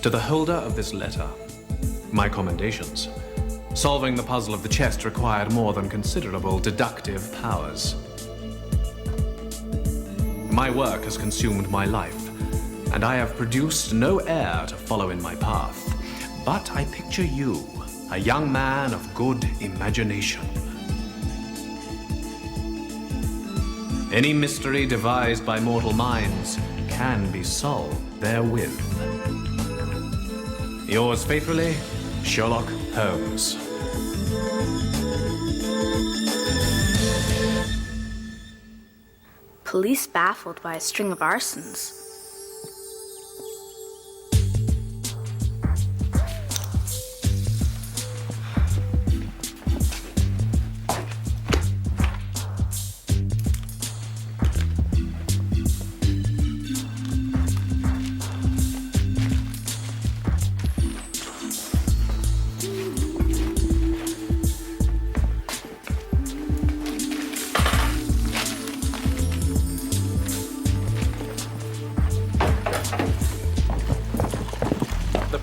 To the holder of this letter, my commendations. Solving the puzzle of the chest required more than considerable deductive powers. My work has consumed my life, and I have produced no heir to follow in my path. But I picture you, a young man of good imagination. Any mystery devised by mortal minds can be solved therewith. Yours faithfully, Sherlock Holmes. Police baffled by a string of arsons.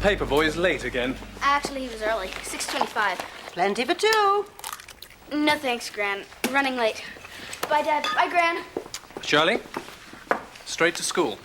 Paperboy is late again. Actually, he was early. 6:25. Plenty for two. No thanks, Gran. Running late. Bye, Dad. Bye, Gran. Shirley, straight to school.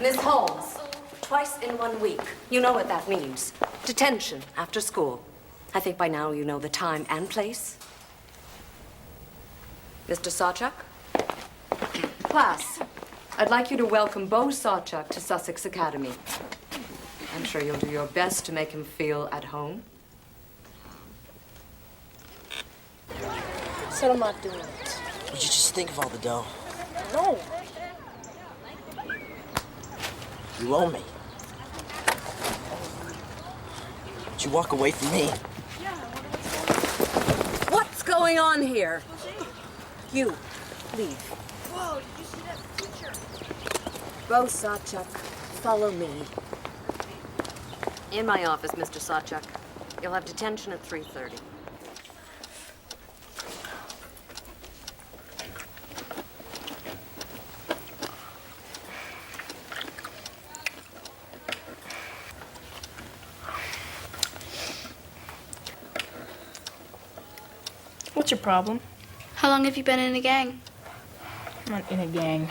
Miss Holmes, twice in 1 week. You know what that means. Detention after school. I think by now you know the time and place. Mr. Sawchuk? Class, I'd like you to welcome Beau Sawchuk to Sussex Academy. I'm sure you'll do your best to make him feel at home. Said I'm not doing it. Would you just think of all the dough? No. You owe me. Would you walk away from me? What's going on here? You, leave. Whoa, did you see that picture? Beau Sawchuk, follow me. In my office, Mr. Sawchuk. You'll have detention at 3:30. What's your problem? How long have you been in a gang? I'm not in a gang.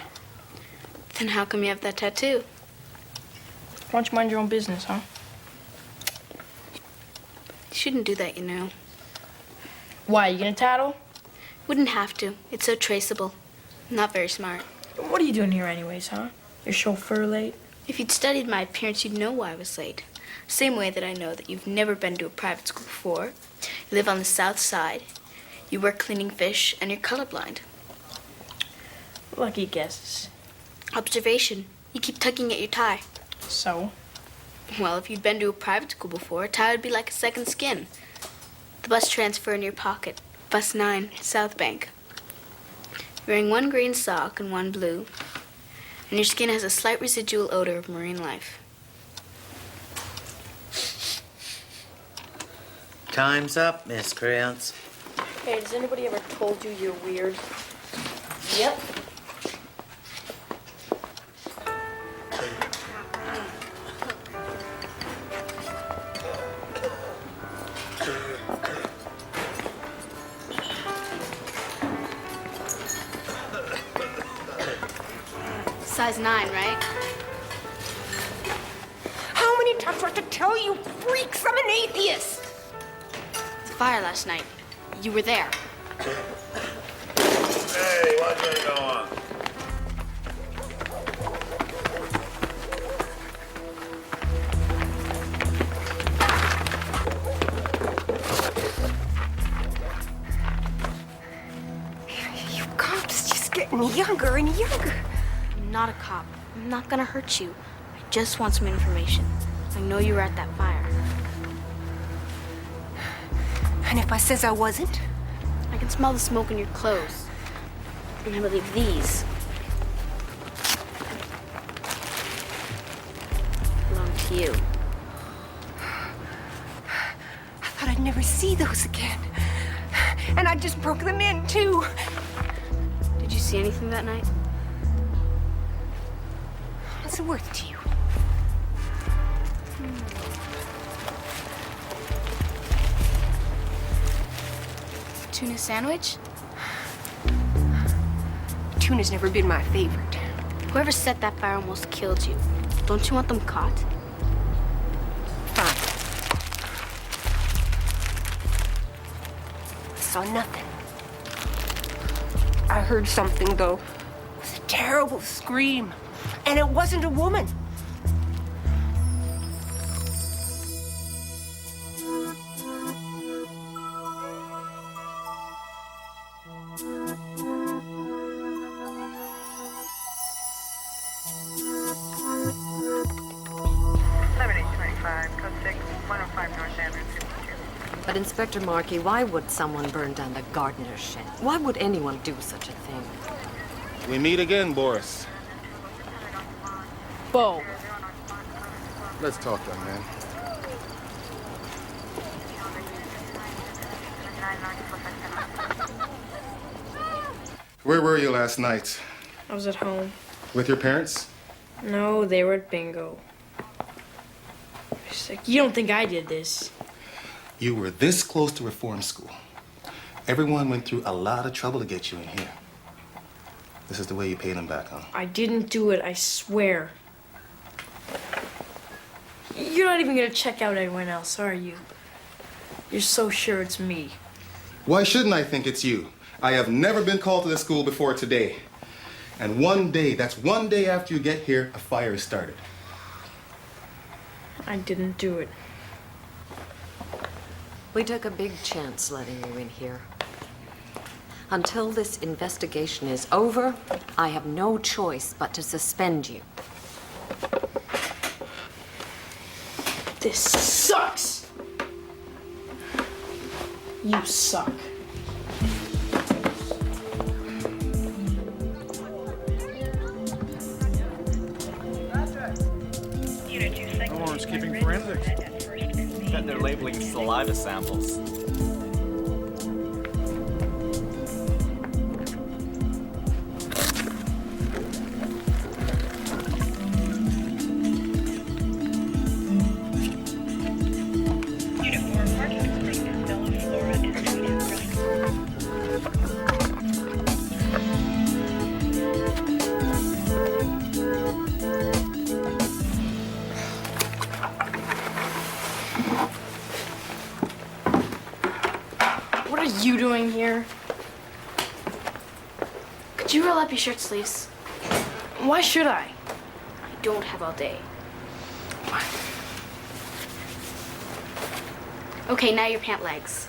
Then how come you have that tattoo? Why don't you mind your own business, huh? You shouldn't do that, you know. Why, you gonna tattle? Wouldn't have to. It's so traceable. Not very smart. What are you doing here anyways, huh? Your chauffeur late? If you'd studied my appearance, you'd know why I was late. Same way that I know that you've never been to a private school before. You live on the south side. You work cleaning fish, and you're colorblind. Lucky guesses. Observation. You keep tugging at your tie. So? Well, if you'd been to a private school before, a tie would be like a second skin. The bus transfer in your pocket. Bus 9, South Bank. You're wearing one green sock and one blue, and your skin has a slight residual odor of marine life. Time's up, miscreants. Hey, has anybody ever told you you're weird? Yep. size 9, right? How many times do I have to tell you, freaks? I'm an atheist. The fire last night. You were there. Hey, what's going on? You cops just getting younger and younger. I'm not a cop. I'm not gonna hurt you. I just want some information. I know you were at that fire. And if I says I wasn't? I can smell the smoke in your clothes. And I believe these belong to you. I thought I'd never see those again. And I just broke them in, too. Did you see anything that night? What's it worth to you? Tuna sandwich? Tuna's never been my favorite. Whoever set that fire almost killed you. Don't you want them caught? Fine. I saw nothing. I heard something, though. It was a terrible scream. And it wasn't a woman. But Inspector Markey, why would someone burn down the gardener's shed? Why would anyone do such a thing? We meet again, Boris. Bo. Let's talk, young man. Where were you last night? I was at home. With your parents? No, they were at bingo. She's like, you don't think I did this? You were this close to reform school. Everyone went through a lot of trouble to get you in here. This is the way you paid them back, huh? I didn't do it, I swear. You're not even gonna check out anyone else, are you? You're so sure it's me. Why shouldn't I think it's you? I have never been called to this school before today. And one day, that's one day after you get here, a fire is started. I didn't do it. We took a big chance letting you in here. Until this investigation is over, I have no choice but to suspend you. This sucks! You suck. Keeping forensics. Bet they're labeling saliva samples. What are you doing here? Could you roll up your shirt sleeves? Why should I? I don't have all day. Okay, now your pant legs.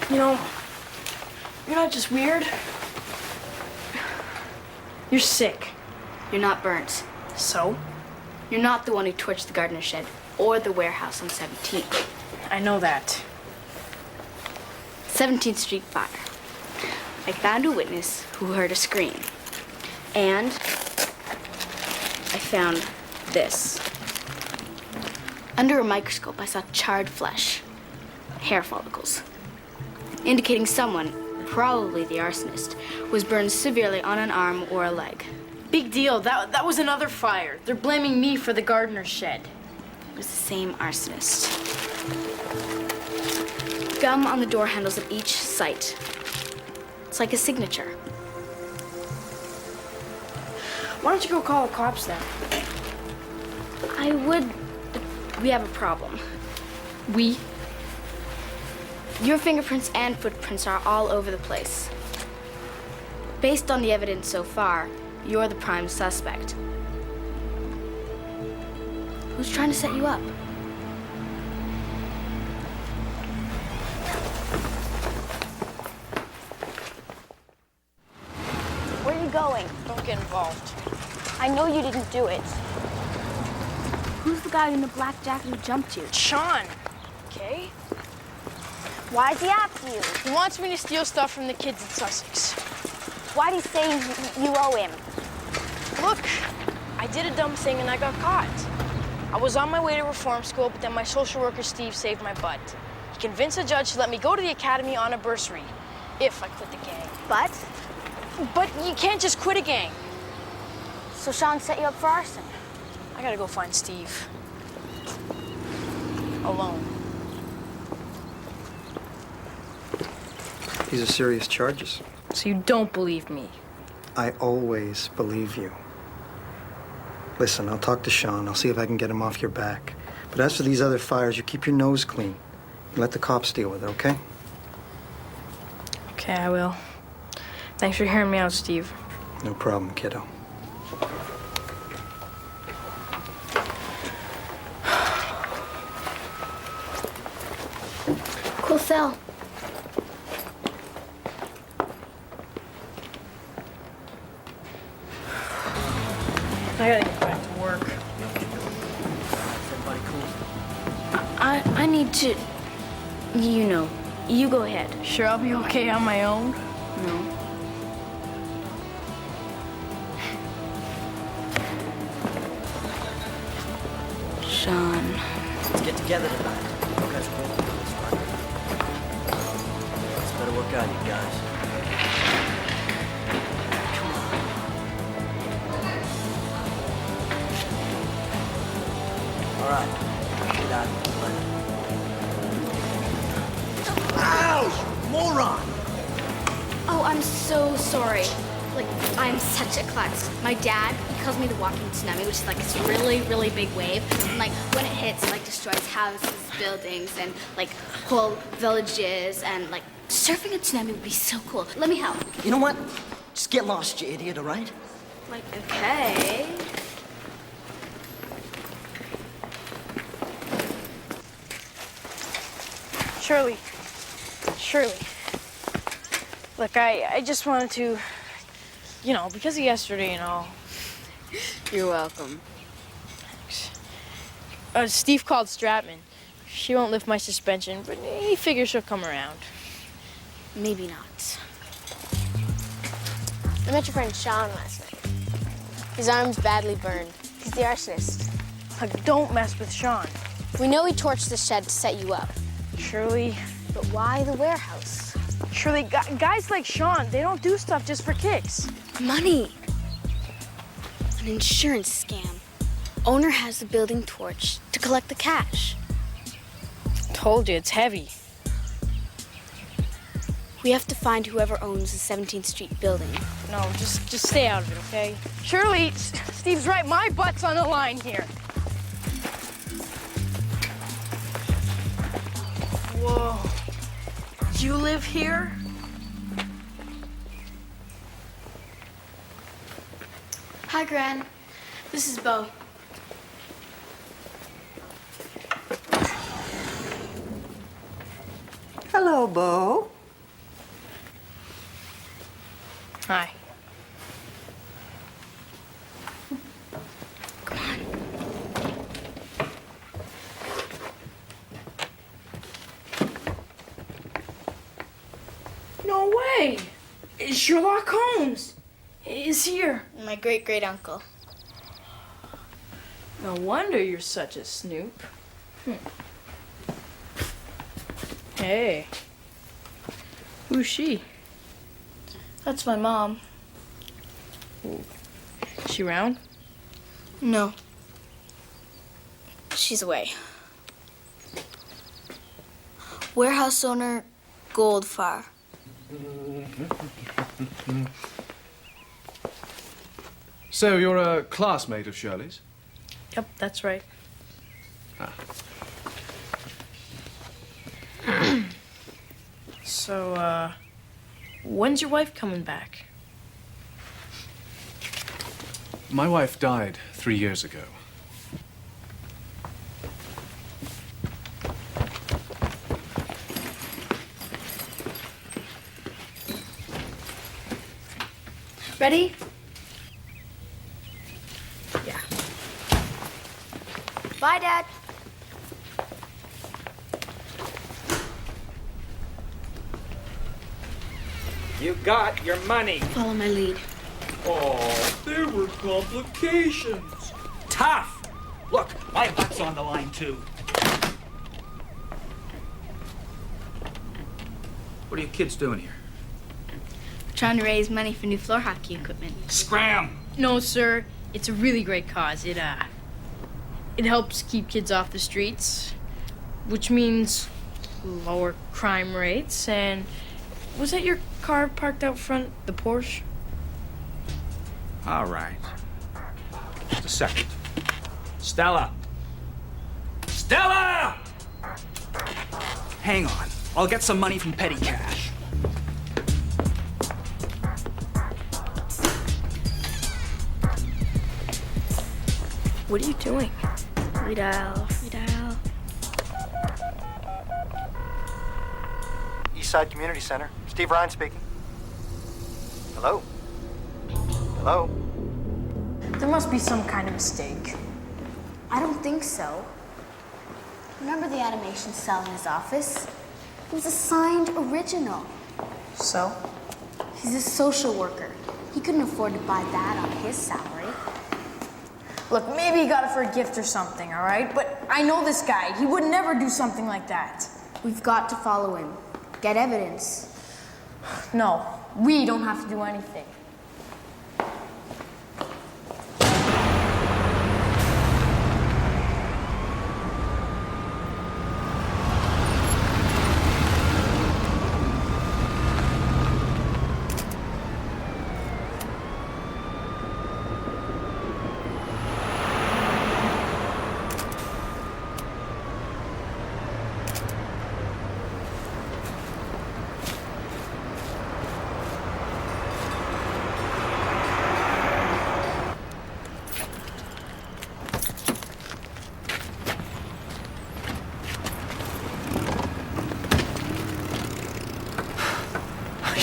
You know, you're not just weird. You're sick. You're not burnt. So? You're not the one who torched the gardener shed or the warehouse on 17th. I know that. 17th Street fire. I found a witness who heard a scream. And I found this. Under a microscope, I saw charred flesh, hair follicles, indicating someone, probably the arsonist, was burned severely on an arm or a leg. Big deal. That was another fire. They're blaming me for the gardener's shed. It was the same arsonist. Gum on the door handles of each site. It's like a signature. Why don't you go call the cops then? I would, but we have a problem. We? Your fingerprints and footprints are all over the place. Based on the evidence so far, you're the prime suspect. Who's trying to set you up? Where are you going? Don't get involved. I know you didn't do it. Who's the guy in the black jacket who jumped you? Sean, okay? Why is he after you? He wants me to steal stuff from the kids in Sussex. Why'd he say you owe him? Look, I did a dumb thing and I got caught. I was on my way to reform school, but then my social worker, Steve, saved my butt. He convinced the judge to let me go to the academy on a bursary, if I quit the gang. But? But you can't just quit a gang. So Sean set you up for arson? I gotta go find Steve. Alone. These are serious charges. So you don't believe me? I always believe you. Listen, I'll talk to Sean. I'll see if I can get him off your back. But as for these other fires, you keep your nose clean. You let the cops deal with it, okay? Okay, I will. Thanks for hearing me out, Steve. No problem, kiddo. Cool cell. I gotta get back to work. Is everybody cool? I need to, you know, you go ahead. Sure, I'll be okay on my own. No. Sean. Let's get together tonight. You guys are both doing this, right? This better work out, you guys. Come on. All right. Get out of here. Ow! Moron! Oh, I'm so sorry. Like, I'm such a klutz. My dad, he calls me the walking tsunami, which is like this really, really big wave. And like, when it hits, it like destroys houses, buildings, and like whole villages. And like, surfing a tsunami would be so cool. Let me help. You know what? Just get lost, you idiot, all right? Like, okay. Shirley. Look, I just wanted to, you know, because of yesterday and all. You're welcome. Steve called Stratman. She won't lift my suspension, but he figures she'll come around. Maybe not. I met your friend Sean last night. His arm's badly burned. He's the arsonist. Like, don't mess with Sean. We know he torched the shed to set you up. Shirley. But why the warehouse? Shirley, guys like Sean, they don't do stuff just for kicks. Money. An insurance scam. Owner has the building torched to collect the cash. Told you, it's heavy. We have to find whoever owns the 17th Street building. No, just stay out of it, okay? Shirley, Steve's right. My butt's on the line here. Whoa. You live here? Hi, Gran. This is Bo. Hello, Bo. Hi. No way! Sherlock Holmes is here. My great-great-uncle. No wonder you're such a snoop. Hey. Who's she? That's my mom. She around? No. She's away. Warehouse owner, Goldfar. So you're a classmate of Shirley's? Yep, that's right. Ah. So, when's your wife coming back? My wife died 3 years ago. Ready? Yeah. Bye, Dad. You got your money. Follow my lead. Oh, there were complications. Tough. Look, my butt's on the line, too. What are you kids doing here? Trying to raise money for new floor hockey equipment. Scram! No, sir. It's a really great cause. It helps keep kids off the streets, which means lower crime rates. And was that your car parked out front, the Porsche? All right. Just a second. Stella! Stella! Hang on. I'll get some money from petty cash. What are you doing? Redial. Eastside Community Center. Steve Ryan speaking. Hello? Hello? There must be some kind of mistake. I don't think so. Remember the animation cell in his office? It was a signed original. So? He's a social worker. He couldn't afford to buy that on his salary. Look, maybe he got it for a gift or something, all right? But I know this guy. He would never do something like that. We've got to follow him. Get evidence. No, we don't have to do anything.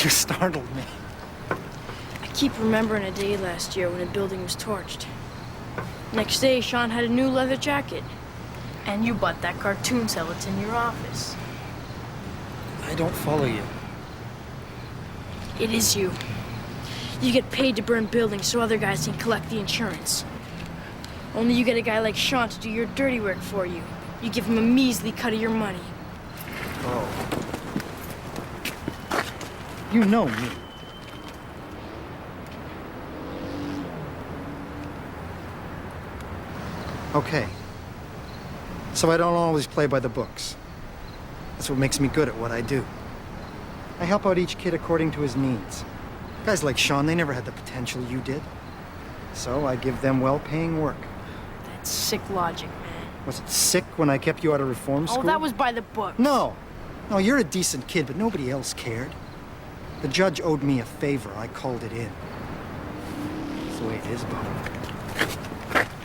You startled me. I keep remembering a day last year when a building was torched. Next day, Sean had a new leather jacket. And you bought that cartoon cell that's in your office. I don't follow you. It is you. You get paid to burn buildings so other guys can collect the insurance. Only you get a guy like Sean to do your dirty work for you. You give him a measly cut of your money. Oh. You know me. Okay. So I don't always play by the books. That's what makes me good at what I do. I help out each kid according to his needs. Guys like Sean, they never had the potential you did. So I give them well-paying work. That's sick logic, man. Was it sick when I kept you out of reform school? Oh, that was by the book. No. No, you're a decent kid, but nobody else cared. The judge owed me a favor. I called it in. That's the way it is, Bob.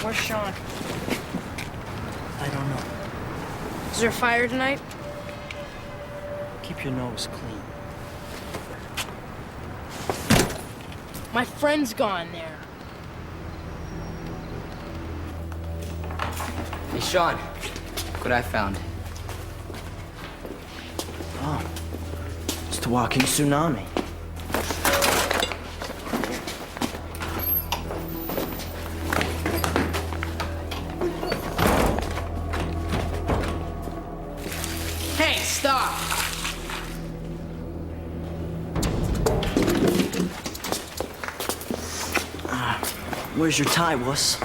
Where's Sean? I don't know. Is there a fire tonight? Keep your nose clean. My friend's gone there. Hey, Sean. Look what I found. Oh. It's the walking tsunami. Hey, stop! Where's your tie, wuss?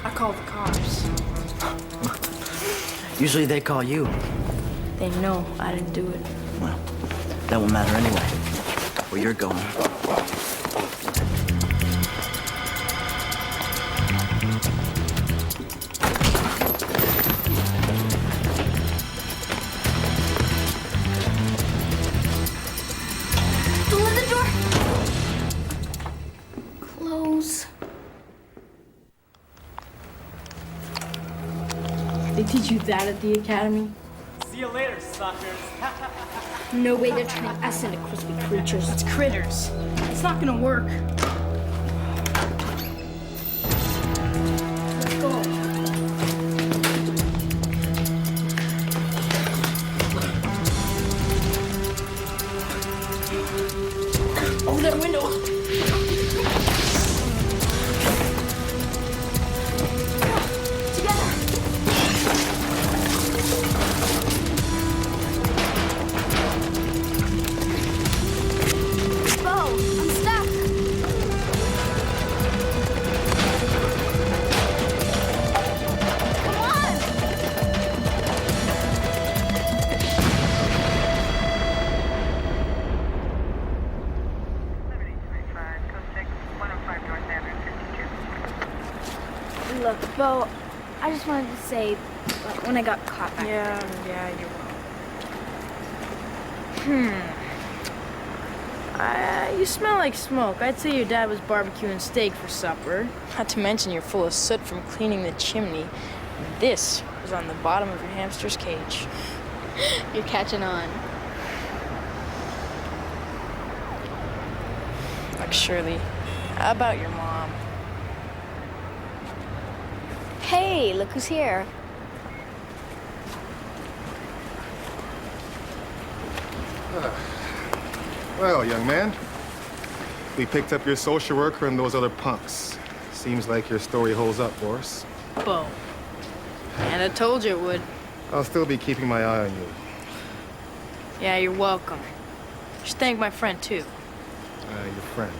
I called the cops. Usually they call you. They know I didn't do it. Well, that won't matter anyway. Where you're going. teach you that at the academy? See you later, suckers. No way they're turning us into crispy creatures. It's critters. It's not gonna work. Let's go. Over that window. Look, Bo, I just wanted to say, when I got caught back Yeah, you're wrong. You smell like smoke. I'd say your dad was barbecuing steak for supper. Not to mention you're full of soot from cleaning the chimney. And this was on the bottom of your hamster's cage. You're catching on. Like, Shirley, how about your mom? Hey, look who's here. Well, young man, we picked up your social worker and those other punks. Seems like your story holds up, Boris. Bo. And I told you it would. I'll still be keeping my eye on you. Yeah, you're welcome. You should thank my friend, too. Your friend.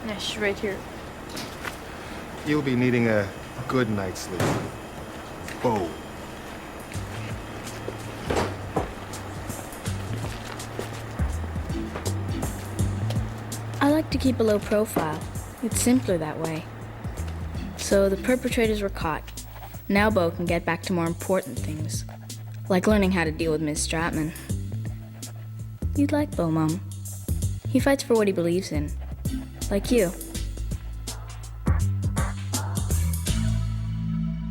Yeah, she's right here. You'll be needing a good night's sleep. Bo. I like to keep a low profile. It's simpler that way. So the perpetrators were caught. Now Bo can get back to more important things, like learning how to deal with Miss Stratman. You'd like Bo, Mom. He fights for what he believes in, like you.